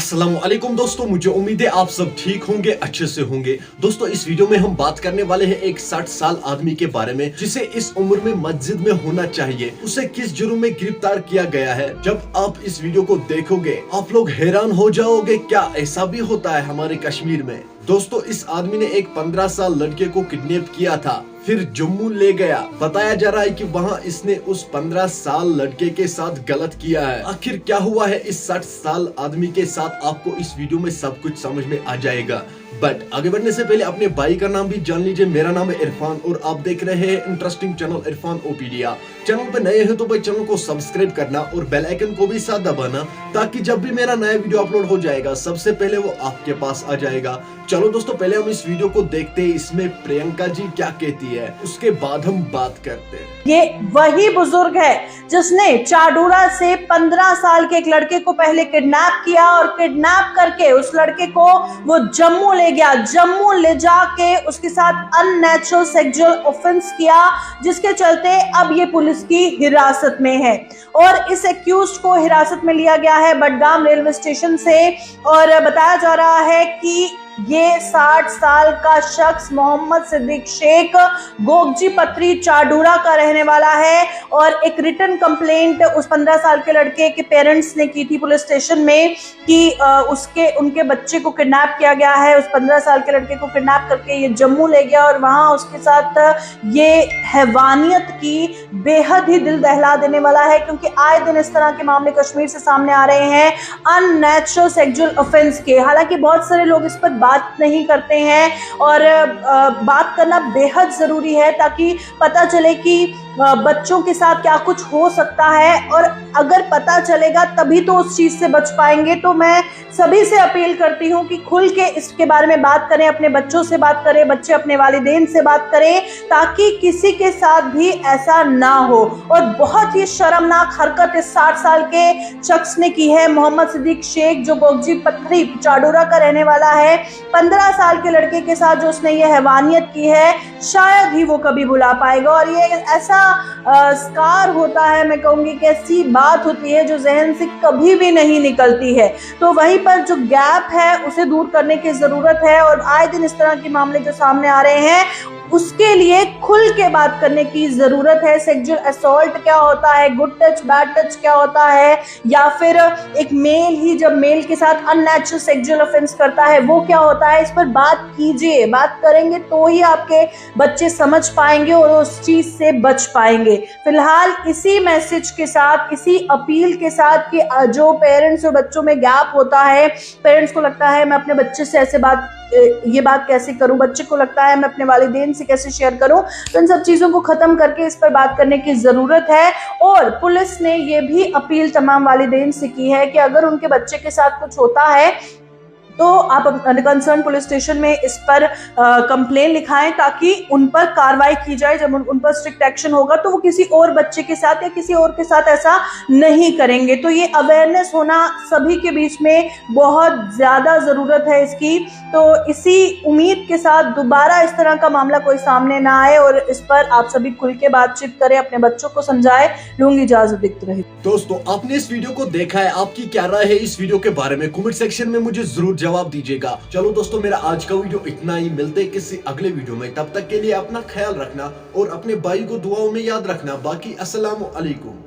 अस्सलाम वालेकुम दोस्तों, मुझे उम्मीद है आप सब ठीक होंगे, अच्छे से होंगे। दोस्तों इस वीडियो में हम बात करने वाले हैं एक 60 साल आदमी के बारे में जिसे इस उम्र में मस्जिद में होना चाहिए। उसे किस जुर्म में गिरफ्तार किया गया है। जब आप इस वीडियो को देखोगे आप लोग हैरान हो जाओगे, क्या ऐसा भी होता है हमारे कश्मीर में। दोस्तों इस आदमी ने एक 15 साल लड़के को किडनैप किया था, फिर जम्मू ले गया। बताया जा रहा है कि वहां इसने उस 15 साल लड़के के साथ गलत किया है। आखिर क्या हुआ है इस 60 साल आदमी के साथ, आपको इस वीडियो में सब कुछ समझ में आ जाएगा। बट आगे बढ़ने से पहले अपने भाई का नाम भी जान लीजिए। मेरा नाम है इरफान और आप देख रहे हैं इंटरेस्टिंग चैनल इरफान ओपीडिया। चैनल पे नए हैं तो भाई चैनल को सब्सक्राइब करना और बेल आइकन को भी साथ दबाना, ताकि जब भी मेरा नया वीडियो अपलोड हो जाएगा सबसे पहले वो आपके पास आ जाएगा। चलो दोस्तों पहले हम इस वीडियो को देखते हैं, इसमें प्रियंका जी क्या कहती है, उसके बाद हम बात करते हैं। ये वही बुजुर्ग है जिसने चाडूरा से 15 साल के एक लड़के को पहले किडनैप किया और किडनैप करके उस लड़के को वो जम्मू ले गया। जम्मू ले जाके उसके साथ अननेचुरल सेक्सुअल ऑफेंस किया, जिसके चलते अब ये पुलिस की हिरासत में है। और इस एक्यूज्ड को हिरासत में लिया गया है बडगाम रेलवे स्टेशन से और बताया जा रहा है कि ये 60 साल का शख्स मोहम्मद सिद्दीक शेख गोगजी पत्री चाडूरा का रहने वाला है। और एक रिटन कंप्लेंट उस 15 साल के लड़के के पेरेंट्स ने की थी पुलिस स्टेशन में कि उनके बच्चे को किडनैप किया गया है। उस 15 साल के लड़के को किडनैप करके ये जम्मू ले गया और वहां उसके साथ ये हैवानियत की, बेहद ही दिल दहला देने वाला है, क्योंकि आए दिन इस तरह के मामले कश्मीर से सामने आ रहे हैं अननेचुरल सेक्सुअल ऑफेंस के। हालांकि बहुत सारे लोग इस पर बात नहीं करते हैं और बात करना बेहद जरूरी है, ताकि पता चले कि बच्चों के साथ क्या कुछ हो सकता है। और अगर पता चलेगा तभी तो उस चीज से बच पाएंगे। तो मैं सभी से अपील करती हूँ कि खुल के इसके बारे में बात करें, अपने बच्चों से बात करें, बच्चे अपने वालिदैन से बात करें, ताकि किसी के साथ भी ऐसा ना हो। और बहुत ही शर्मनाक हरकत इस 60 साल के शख्स ने की है, मोहम्मद सिद्दीक शेख, जो गोगजी पत्री चाडूरा का रहने वाला है। 15 साल के लड़के के साथ जो उसने ये हैवानियत की है, शायद ही वो कभी भुला पाएगा। और ये ऐसा स्कार होता है, मैं कहूंगी कि ऐसी बात होती है जो जहन से कभी भी नहीं निकलती है। तो वहीं पर जो गैप है उसे दूर करने की जरूरत है। और आए दिन इस तरह के मामले जो सामने आ रहे हैं उसके लिए खुल के बात करने की जरूरत है। सेक्सुअल असॉल्ट क्या होता है, गुड टच बैड टच क्या होता है, या फिर एक मेल ही जब मेल के साथ अननेचुरल सेक्सुअल ऑफेंस करता है वो क्या होता है, इस पर बात कीजिए। बात करेंगे तो ही आपके बच्चे समझ पाएंगे और उस चीज से बच पाएंगे। फिलहाल इसी मैसेज के साथ, इसी अपील के साथ कि जो पेरेंट्स और बच्चों में गैप होता है, पेरेंट्स को लगता है मैं अपने बच्चे से ये बात कैसे करूं, बच्चे को लगता है मैं अपने वालिदैन से कैसे शेयर करूं, तो इन सब चीजों को खत्म करके इस पर बात करने की जरूरत है। और पुलिस ने ये भी अपील तमाम वालिदैन से की है कि अगर उनके बच्चे के साथ कुछ होता है तो आप कंसर्न पुलिस स्टेशन में इस पर कंप्लेन लिखाएं, ताकि उन पर कार्रवाई की जाए। जब उन पर स्ट्रिक्ट एक्शन होगा तो वो किसी और बच्चे के साथ या किसी और के साथ ऐसा नहीं करेंगे। तो ये अवेयरनेस होना सभी के बीच में बहुत ज़्यादा ज़रूरत है इसकी। तो इसी उम्मीद के साथ दोबारा इस तरह का मामला कोई सामने ना आए और इस पर आप सभी खुल के बातचीत करें, अपने बच्चों को समझाएं। लूंगी इजाजत, दिखती रही। दोस्तों आपने इस वीडियो को देखा है, आपकी क्या राय है इस वीडियो के बारे में कमेंट सेक्शन में मुझे जरूर जवाब दीजिएगा। चलो दोस्तों मेरा आज का वीडियो इतना ही, मिलते हैं किसी अगले वीडियो में। तब तक के लिए अपना ख्याल रखना और अपने भाई को दुआओं में याद रखना। बाकी अस्सलाम वालेकुम।